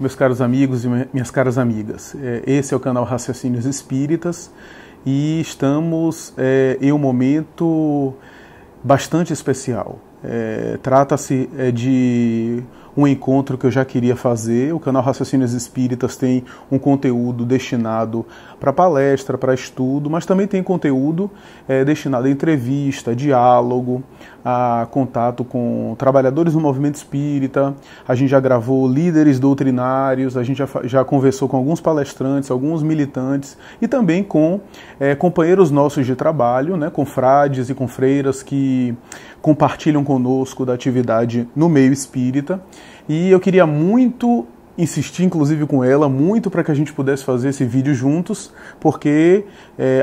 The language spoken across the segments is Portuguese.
meus caros amigos e minhas caras amigas. Esse é o canal Raciocínios Espíritas e estamos em um momento bastante especial. Trata-se de um encontro que eu já queria fazer. O canal Raciocínios Espíritas tem um conteúdo destinado para palestra, para estudo, mas também tem conteúdo destinado a entrevista, diálogo, a contato com trabalhadores do movimento espírita. A gente já gravou líderes doutrinários, a gente já conversou com alguns palestrantes, alguns militantes e também com companheiros nossos de trabalho, né, com frades e com freiras que compartilham conosco da atividade no meio espírita. E eu queria muito insistir, inclusive com ela, muito para que a gente pudesse fazer esse vídeo juntos, porque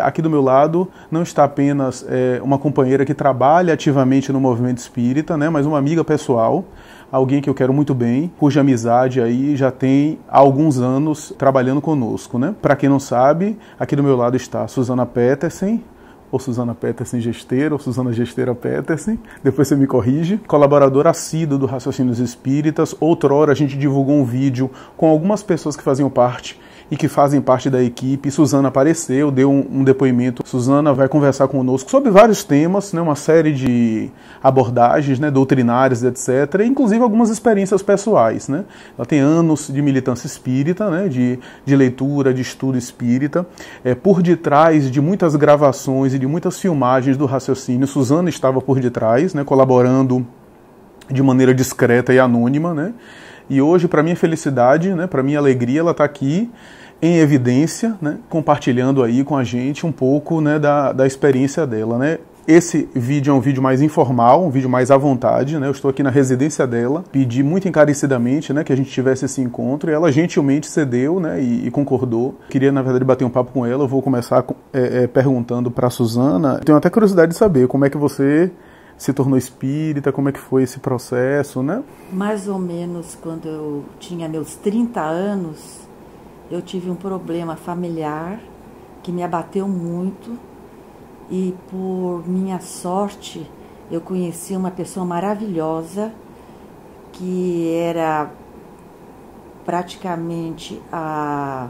aqui do meu lado não está apenas uma companheira que trabalha ativamente no movimento espírita, né, mas uma amiga pessoal, alguém que eu quero muito bem, cuja amizade aí já tem há alguns anos trabalhando conosco, né? Para quem não sabe, aqui do meu lado está a Susana Petersen, ou Susana Petersen Gesteira, ou Susana Gesteira Petersen, depois você me corrige, colaboradora assídua do Raciocínios Espíritas. Outrora a gente divulgou um vídeo com algumas pessoas que faziam parte e que fazem parte da equipe. Susana apareceu, deu um depoimento. Susana vai conversar conosco sobre vários temas, né, uma série de abordagens, né, doutrinárias, etc., inclusive algumas experiências pessoais, né? Ela tem anos de militância espírita, né, de leitura, de estudo espírita. Por detrás de muitas gravações e de muitas filmagens do raciocínio, Susana estava por detrás, né, colaborando de maneira discreta e anônima, né? E hoje, para minha felicidade, né, para minha alegria, ela está aqui em evidência, né, compartilhando aí com a gente um pouco, né, da experiência dela, né? Esse vídeo é um vídeo mais informal, um vídeo mais à vontade, né? Eu estou aqui na residência dela, pedi muito encarecidamente, né, que a gente tivesse esse encontro, e ela gentilmente cedeu, né, e concordou. Queria, na verdade, bater um papo com ela. Eu vou começar perguntando para a Susana. Tenho até curiosidade de saber como é que você se tornou espírita, como é que foi esse processo, né? Mais ou menos quando eu tinha meus 30 anos, eu tive um problema familiar que me abateu muito e, por minha sorte, eu conheci uma pessoa maravilhosa que era praticamente a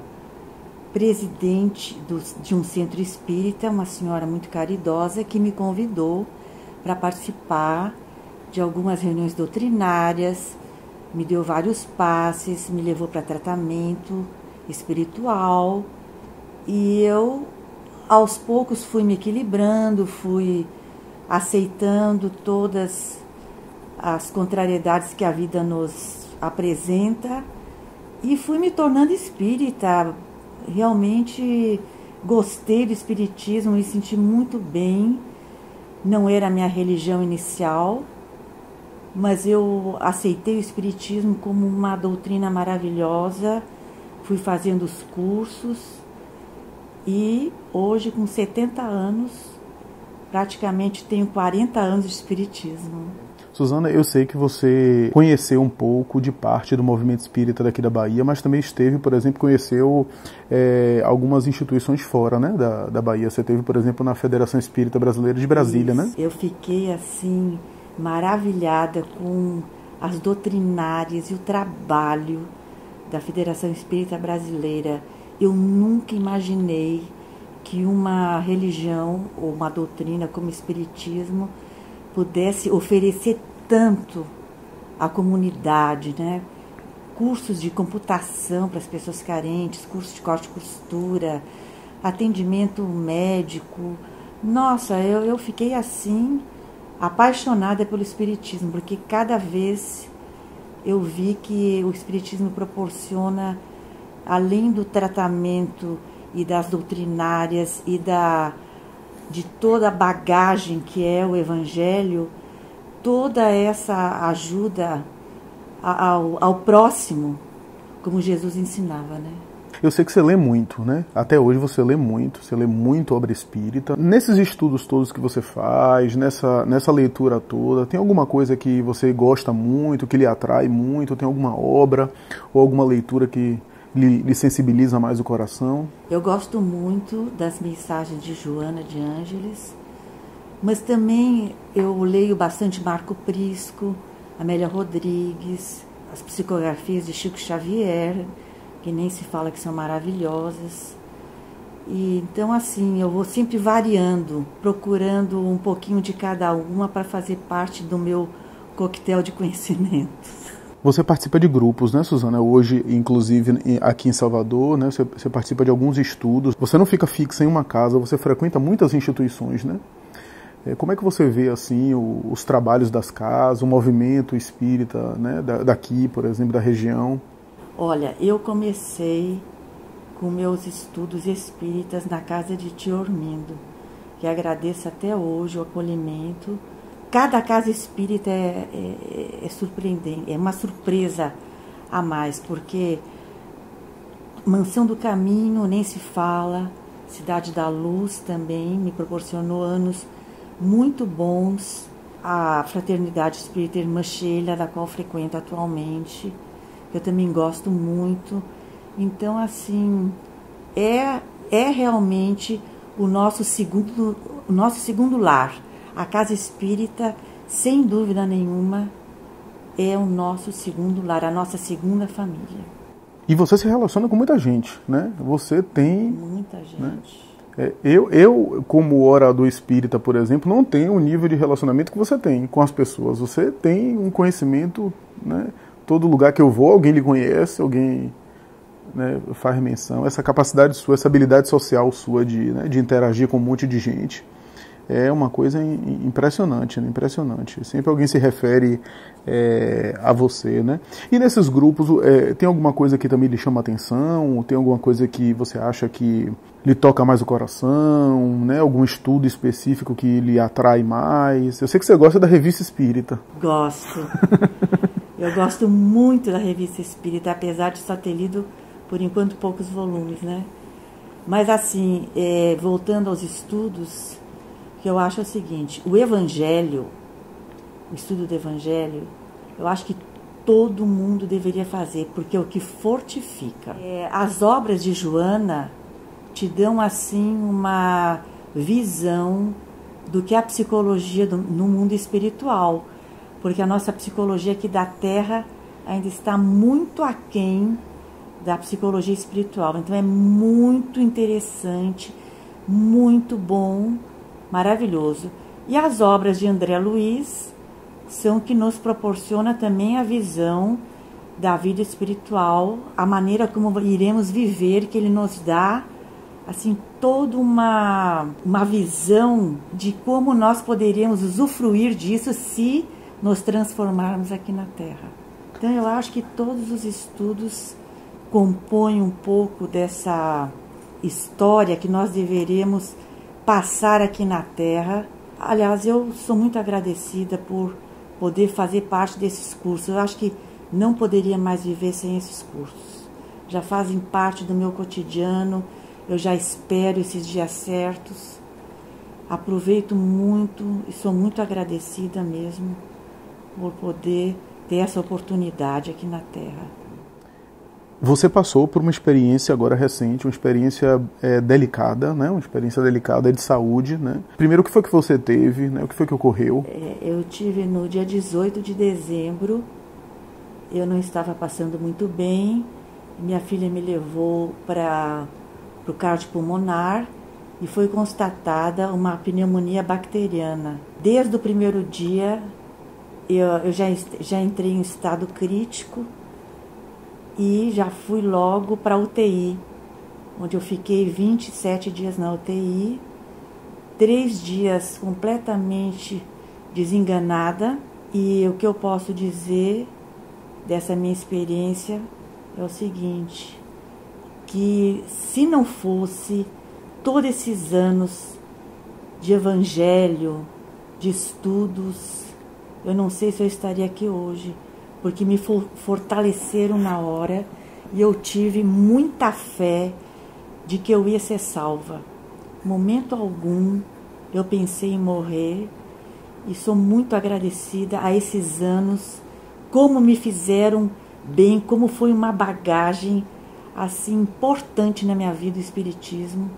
presidente de um centro espírita, uma senhora muito caridosa, que me convidou para participar de algumas reuniões doutrinárias, me deu vários passes, me levou para tratamento espiritual e eu, aos poucos, fui me equilibrando, fui aceitando todas as contrariedades que a vida nos apresenta e fui me tornando espírita. Realmente gostei do espiritismo, me senti muito bem. Não era a minha religião inicial, mas eu aceitei o espiritismo como uma doutrina maravilhosa, fui fazendo os cursos e hoje, com 70 anos, praticamente tenho 40 anos de espiritismo. Susana, eu sei que você conheceu um pouco de parte do movimento espírita daqui da Bahia, mas também esteve, por exemplo, conheceu algumas instituições fora, né, da Bahia. Você esteve, por exemplo, na Federação Espírita Brasileira de Brasília, Isso. né? Eu fiquei, assim, maravilhada com as doutrinárias e o trabalho da Federação Espírita Brasileira. Eu nunca imaginei que uma religião ou uma doutrina como o espiritismo pudesse oferecer tanto à comunidade, né? Cursos de computação para as pessoas carentes, cursos de corte e costura, atendimento médico. Nossa, eu fiquei assim, apaixonada pelo espiritismo, porque cada vez eu vi que o espiritismo proporciona, além do tratamento e das doutrinárias e de toda a bagagem que é o Evangelho, toda essa ajuda ao próximo, como Jesus ensinava, né? Eu sei que você lê muito, né? Até hoje você lê muito obra espírita. Nesses estudos todos que você faz, nessa leitura toda, tem alguma coisa que você gosta muito, que lhe atrai muito? Tem alguma obra ou alguma leitura que lhe sensibiliza mais o coração? Eu gosto muito das mensagens de Joana de Ângeles, mas também eu leio bastante Marco Prisco, Amélia Rodrigues, as psicografias de Chico Xavier, que nem se fala que são maravilhosas. E então, assim, eu vou sempre variando, procurando um pouquinho de cada uma para fazer parte do meu coquetel de conhecimentos. Você participa de grupos, né, Suzana? Hoje, inclusive, aqui em Salvador, né, você participa de alguns estudos. Você não fica fixa em uma casa, você frequenta muitas instituições, né? Como é que você vê, assim, os trabalhos das casas, o movimento espírita, né, daqui, por exemplo, da região? Olha, eu comecei com meus estudos espíritas na casa de Tio Ormindo, que agradeço até hoje o acolhimento. Cada casa espírita é surpreendente, é uma surpresa a mais, porque Mansão do Caminho nem se fala, Cidade da Luz também me proporcionou anos muito bons, a Fraternidade Espírita Irmã Sheila, da qual frequento atualmente, eu também gosto muito. Então, assim, é realmente o nosso segundo lar. A casa espírita, sem dúvida nenhuma, é o nosso segundo lar, a nossa segunda família. E você se relaciona com muita gente, né? Você tem... Muita gente. Né? Eu, como orador espírita, por exemplo, não tenho o nível de relacionamento que você tem com as pessoas. Você tem um conhecimento, né? Todo lugar que eu vou, alguém lhe conhece, alguém, né, faz menção. Essa capacidade sua, essa habilidade social sua de interagir com um monte de gente é uma coisa impressionante, né? Impressionante. Sempre alguém se refere a você, né? E nesses grupos, tem alguma coisa que também lhe chama a atenção? Tem alguma coisa que você acha que lhe toca mais o coração, né? Algum estudo específico que lhe atrai mais? Eu sei que você gosta da Revista Espírita. Gosto. Eu gosto muito da Revista Espírita, apesar de só ter lido, por enquanto, poucos volumes, né? Mas, assim, voltando aos estudos, o que eu acho é o seguinte: o Evangelho, o estudo do Evangelho, eu acho que todo mundo deveria fazer, porque é o que fortifica. As obras de Joana te dão, assim, uma visão do que é a psicologia no mundo espiritual, porque a nossa psicologia aqui da Terra ainda está muito aquém da psicologia espiritual. Então é muito interessante, muito bom, maravilhoso. E as obras de André Luiz são que nos proporciona também a visão da vida espiritual, a maneira como iremos viver, que ele nos dá assim toda uma visão de como nós poderíamos usufruir disso se nos transformarmos aqui na Terra. Então eu acho que todos os estudos compõem um pouco dessa história que nós deveríamos passar aqui na Terra. Aliás, eu sou muito agradecida por poder fazer parte desses cursos. Eu acho que não poderia mais viver sem esses cursos. Já fazem parte do meu cotidiano, eu já espero esses dias certos. Aproveito muito e sou muito agradecida mesmo por poder ter essa oportunidade aqui na Terra. Você passou por uma experiência agora recente, uma experiência delicada, né? Uma experiência delicada de saúde, né? Primeiro, o que foi que você teve, né? O que foi que ocorreu? Eu tive no dia 18 de dezembro, eu não estava passando muito bem, minha filha me levou para o cardiopulmonar e foi constatada uma pneumonia bacteriana. Desde o primeiro dia, eu já entrei em estado crítico, e já fui logo para a UTI, onde eu fiquei 27 dias na UTI, 3 dias completamente desenganada. E o que eu posso dizer dessa minha experiência é o seguinte, que se não fosse todos esses anos de evangelho, de estudos, eu não sei se eu estaria aqui hoje, porque me fortaleceram na hora e eu tive muita fé de que eu ia ser salva. Momento algum eu pensei em morrer e sou muito agradecida a esses anos, como me fizeram bem, como foi uma bagagem assim importante na minha vida, o Espiritismo,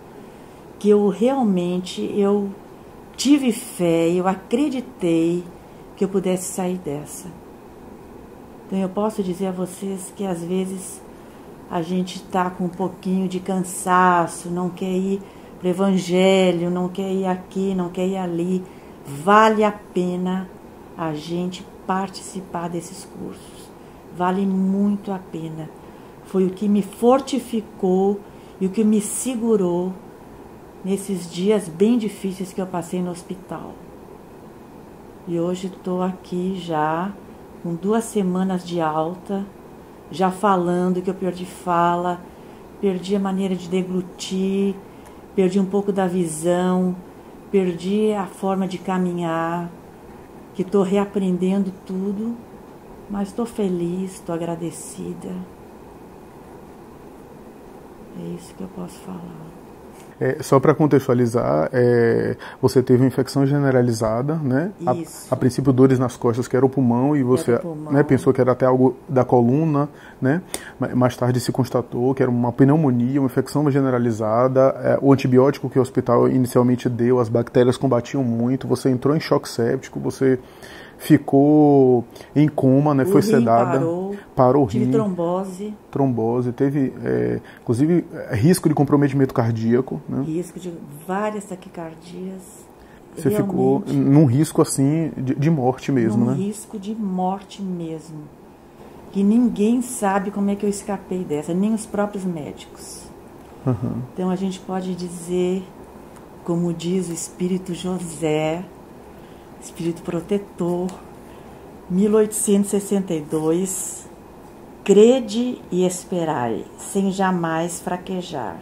que eu realmente tive fé, eu acreditei que eu pudesse sair dessa. Então eu posso dizer a vocês que às vezes a gente está com um pouquinho de cansaço, não quer ir para o Evangelho, não quer ir aqui, não quer ir ali. Vale a pena a gente participar desses cursos. Vale muito a pena. Foi o que me fortificou e o que me segurou nesses dias bem difíceis que eu passei no hospital. E hoje estou aqui já com 2 semanas de alta, já falando que eu perdi fala, perdi a maneira de deglutir, perdi um pouco da visão, perdi a forma de caminhar, que estou reaprendendo tudo, mas estou feliz, estou agradecida. É isso que eu posso falar. Só para contextualizar, você teve uma infecção generalizada, né? Isso. A princípio dores nas costas, que era o pulmão, e você né, pensou que era até algo da coluna, né? Mais tarde se constatou que era uma pneumonia, uma infecção generalizada. O antibiótico que o hospital inicialmente deu, as bactérias combatiam muito, você entrou em choque séptico, você ficou em coma, né? Foi sedada. Parou o rim. Tive trombose. Trombose, teve, inclusive, risco de comprometimento cardíaco. Né? Risco de várias taquicardias. Você ficou num risco, assim, de morte mesmo, né? Num risco de morte mesmo. Que ninguém sabe como é que eu escapei dessa, nem os próprios médicos. Uhum. Então a gente pode dizer, como diz o Espírito José, Espírito Protetor, 1862, crede e esperai, sem jamais fraquejar.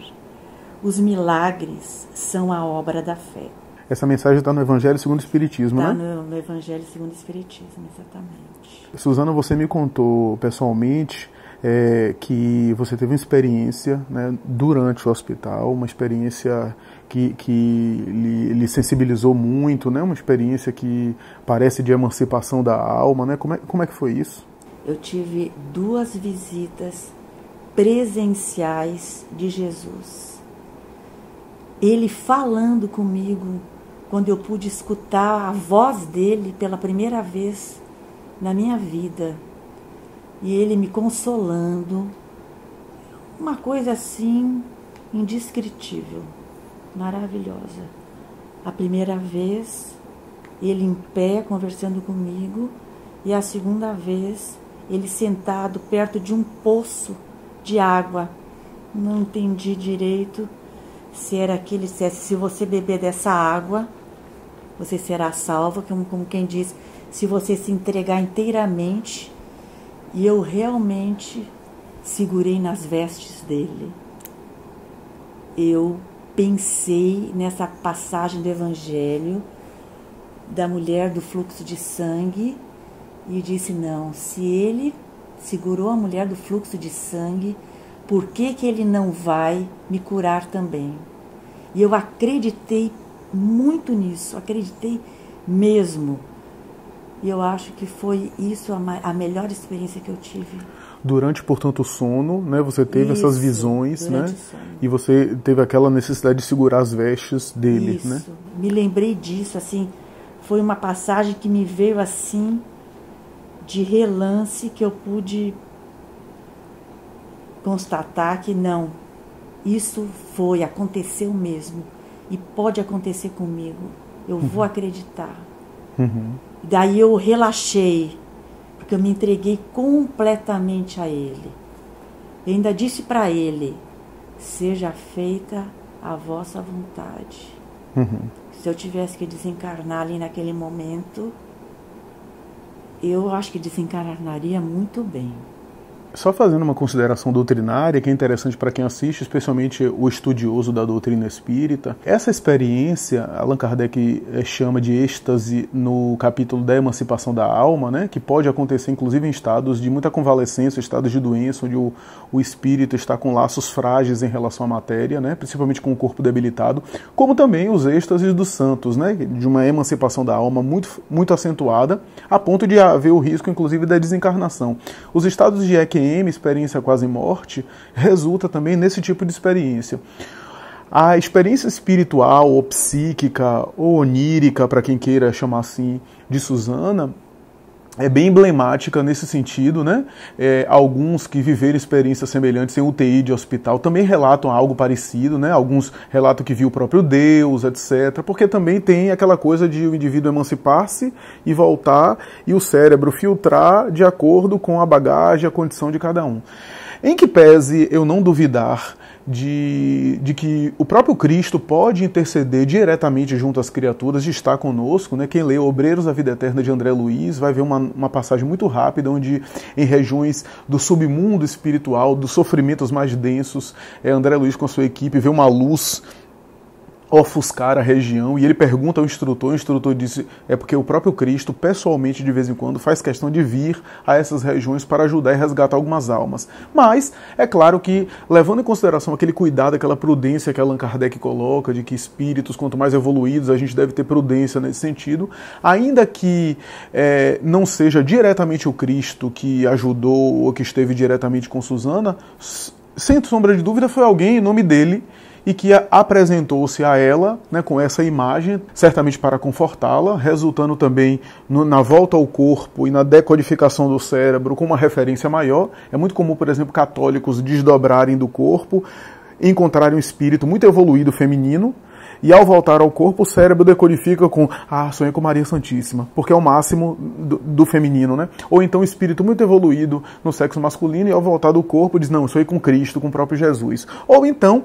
Os milagres são a obra da fé. Essa mensagem está no Evangelho segundo o Espiritismo, né? Está no Evangelho segundo o Espiritismo, exatamente. Suzana, você me contou pessoalmente que você teve uma experiência, né, durante o hospital, uma experiência que lhe sensibilizou muito, né, uma experiência que parece de emancipação da alma, né? Como é que foi isso? Eu tive 2 visitas presenciais de Jesus. Ele falando comigo, quando eu pude escutar a voz dele pela primeira vez na minha vida. E ele me consolando, uma coisa assim indescritível, maravilhosa. A primeira vez, ele em pé conversando comigo, e a segunda vez, ele sentado perto de um poço de água. Não entendi direito se era aquele, se você beber dessa água, você será salvo, como quem diz, se você se entregar inteiramente. E eu realmente segurei nas vestes dele. Eu pensei nessa passagem do Evangelho da mulher do fluxo de sangue e disse, não, se ele segurou a mulher do fluxo de sangue, por que ele não vai me curar também? E eu acreditei muito nisso, acreditei mesmo. E eu acho que foi isso a melhor experiência que eu tive. Durante, portanto, o sono, né, você teve essas visões, né? E você teve aquela necessidade de segurar as vestes dele, isso. Né? Me lembrei disso, assim, foi uma passagem que me veio assim, de relance, que eu pude constatar que não, isso aconteceu mesmo, e pode acontecer comigo, eu vou acreditar. Uhum. Daí eu relaxei, porque eu me entreguei completamente a ele. Eu ainda disse para ele, seja feita a vossa vontade. Uhum. Se eu tivesse que desencarnar ali naquele momento, eu acho que desencarnaria muito bem. Só fazendo uma consideração doutrinária, que é interessante para quem assiste, especialmente o estudioso da doutrina espírita, essa experiência, Allan Kardec chama de êxtase no capítulo da emancipação da alma, né, que pode acontecer inclusive em estados de muita convalescência, estados de doença, onde o espírito está com laços frágeis em relação à matéria, né, principalmente com o corpo debilitado, como também os êxtases dos santos, né, de uma emancipação da alma muito, muito acentuada, a ponto de haver o risco inclusive da desencarnação. Os estados de EQM, experiência quase morte, resulta também nesse tipo de experiência. A experiência espiritual, ou psíquica, ou onírica, para quem queira chamar assim, de Suzana, é bem emblemática nesse sentido, né? Alguns que viveram experiências semelhantes em UTI de hospital também relatam algo parecido, né? Alguns relatam que viu o próprio Deus, etc. Porque também tem aquela coisa de o indivíduo emancipar-se e voltar e o cérebro filtrar de acordo com a bagagem, a condição de cada um. Em que pese eu não duvidar de que o próprio Cristo pode interceder diretamente junto às criaturas e está conosco, né? Quem lê Obreiros da Vida Eterna de André Luiz vai ver uma passagem muito rápida onde em regiões do submundo espiritual, dos sofrimentos mais densos, André Luiz com a sua equipe vê uma luz ofuscar a região, e ele pergunta ao instrutor, o instrutor disse, é porque o próprio Cristo, pessoalmente, de vez em quando, faz questão de vir a essas regiões para ajudar e resgatar algumas almas. Mas, é claro que, levando em consideração aquele cuidado, aquela prudência que Allan Kardec coloca, de que espíritos, quanto mais evoluídos, a gente deve ter prudência nesse sentido, ainda que não seja diretamente o Cristo que ajudou ou que esteve diretamente com Susana, sem sombra de dúvida foi alguém em nome dele e que apresentou-se a ela, né, com essa imagem, certamente para confortá-la, resultando também na volta ao corpo e na decodificação do cérebro com uma referência maior. É muito comum, por exemplo, católicos desdobrarem do corpo, encontrarem um espírito muito evoluído feminino, e ao voltar ao corpo, o cérebro decodifica com sonhei com Maria Santíssima, porque é o máximo do feminino, né? Ou então o espírito muito evoluído no sexo masculino, e ao voltar do corpo diz, não, sonhei com Cristo, com o próprio Jesus. Ou então,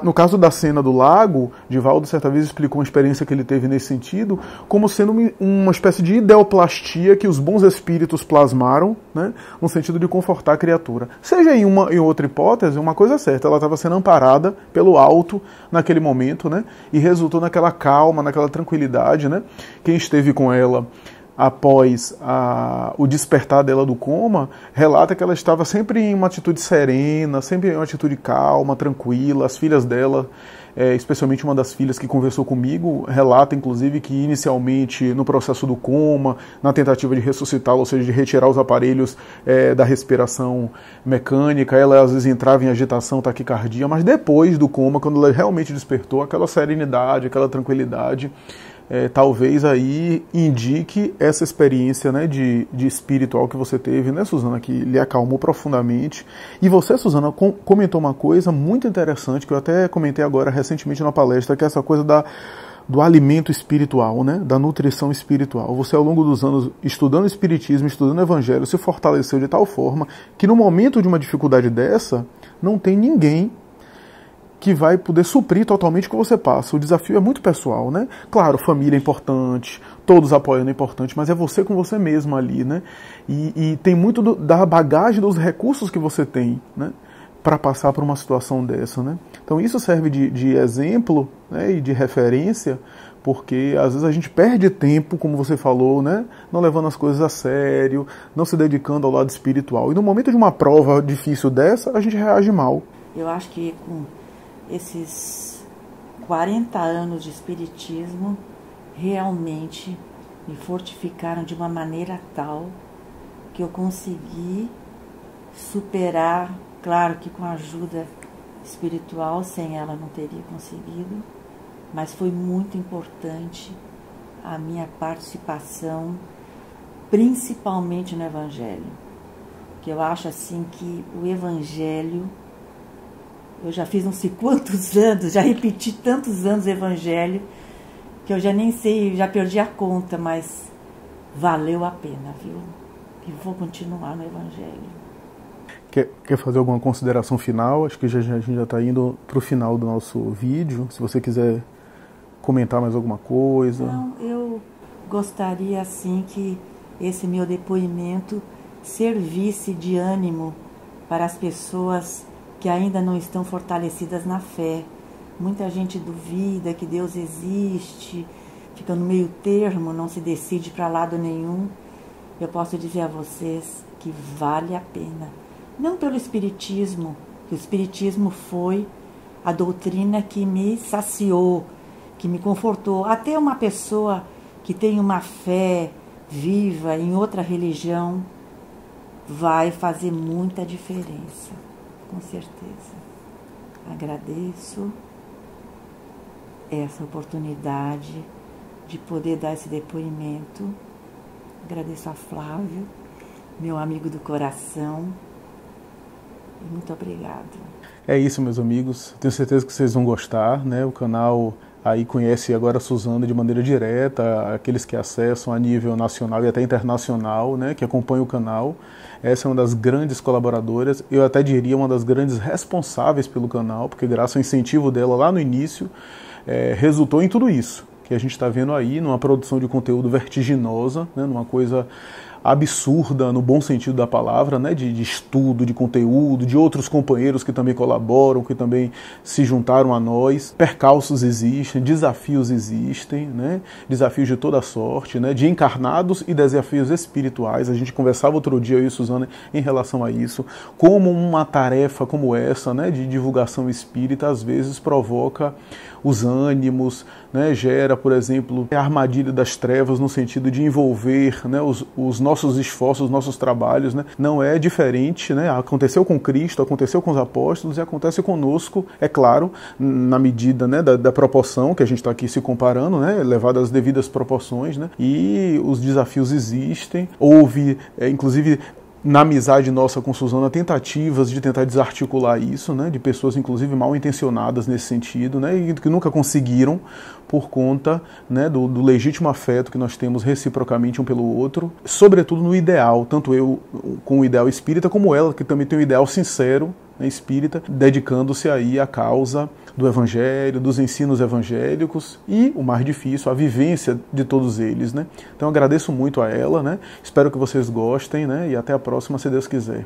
no caso da cena do lago, Divaldo certa vez explicou uma experiência que ele teve nesse sentido, como sendo uma espécie de ideoplastia que os bons espíritos plasmaram, né? No sentido de confortar a criatura. Seja em uma e outra hipótese, uma coisa é certa, ela estava sendo amparada pelo alto naquele momento, né? E resultou naquela calma, naquela tranquilidade, né? Quem esteve com ela após o despertar dela do coma, relata que ela estava sempre em uma atitude serena, sempre em uma atitude calma, tranquila. As filhas dela, especialmente uma das filhas que conversou comigo, relata inclusive que inicialmente no processo do coma, na tentativa de ressuscitá-la, ou seja, de retirar os aparelhos da respiração mecânica, ela às vezes entrava em agitação, taquicardia, mas depois do coma, quando ela realmente despertou, aquela serenidade, aquela tranquilidade, talvez aí indique essa experiência, né, de espiritual que você teve, né, Susana, que lhe acalmou profundamente. E você, Susana, comentou uma coisa muito interessante, que eu até comentei agora recentemente na palestra, que é essa coisa do alimento espiritual, né, da nutrição espiritual. Você, ao longo dos anos, estudando Espiritismo, estudando Evangelho, se fortaleceu de tal forma que no momento de uma dificuldade dessa, não tem ninguém que vai poder suprir totalmente o que você passa. O desafio é muito pessoal, né? Claro, família é importante, todos apoiando é importante, mas é você com você mesmo ali, né? E tem muito da bagagem dos recursos que você tem, né, para passar por uma situação dessa, né? Então isso serve de exemplo, né, e de referência, porque às vezes a gente perde tempo, como você falou, né, não levando as coisas a sério, não se dedicando ao lado espiritual. E no momento de uma prova difícil dessa, a gente reage mal. Eu acho que com esses 40 anos de espiritismo realmente me fortificaram de uma maneira tal que eu consegui superar, claro que com a ajuda espiritual, sem ela não teria conseguido, mas foi muito importante a minha participação, principalmente no Evangelho, que eu acho assim que o Evangelho, eu já fiz não sei quantos anos, já repeti tantos anos o Evangelho, que eu já nem sei, já perdi a conta, mas valeu a pena, viu? E vou continuar no Evangelho. Quer fazer alguma consideração final? Acho que a gente já está indo para o final do nosso vídeo. Se você quiser comentar mais alguma coisa. Não, eu gostaria assim que esse meu depoimento servisse de ânimo para as pessoas que ainda não estão fortalecidas na fé. Muita gente duvida que Deus existe, fica no meio termo, não se decide para lado nenhum. Eu posso dizer a vocês que vale a pena. Não pelo Espiritismo, que o Espiritismo foi a doutrina que me saciou, que me confortou. Até uma pessoa que tem uma fé viva em outra religião vai fazer muita diferença. Com certeza. Agradeço essa oportunidade de poder dar esse depoimento Agradeço a Flávio, meu amigo do coração. E muito obrigada. É isso, meus amigos. Tenho certeza que vocês vão gostar, né? O canal aí conhece agora a Suzana de maneira direta, aqueles que acessam a nível nacional e até internacional, né? Que acompanham o canal. Essa é uma das grandes colaboradoras, eu até diria uma das grandes responsáveis pelo canal, porque graças ao incentivo dela lá no início, resultou em tudo isso que a gente está vendo aí, numa produção de conteúdo vertiginosa, né? Numa coisa absurda no bom sentido da palavra, né, de estudo, de conteúdo, de outros companheiros que também colaboram, que também se juntaram a nós. Percalços existem, desafios existem, né, desafios de toda sorte, né, de encarnados e desafios espirituais. A gente conversava outro dia, eu e Suzana, em relação a isso, como uma tarefa como essa, né, de divulgação espírita, às vezes provoca os ânimos, né, gera, por exemplo, a armadilha das trevas no sentido de envolver, né, os nossos esforços, os nossos trabalhos, né, não é diferente, né, aconteceu com Cristo, aconteceu com os apóstolos e acontece conosco, é claro, na medida, né, da proporção que a gente está aqui se comparando, né, levado às devidas proporções, né, e os desafios existem, houve, inclusive, na amizade nossa com Suzana, tentativas de tentar desarticular isso, né, de pessoas inclusive mal intencionadas nesse sentido, né, e que nunca conseguiram por conta, né, do legítimo afeto que nós temos reciprocamente um pelo outro, sobretudo no ideal, tanto eu com o ideal espírita, como ela, que também tem um ideal sincero, né, espírita, dedicando-se aí à causa do Evangelho, dos ensinos evangélicos e, o mais difícil, a vivência de todos eles, né? Então eu agradeço muito a ela, né? Espero que vocês gostem, né? E até a próxima, se Deus quiser.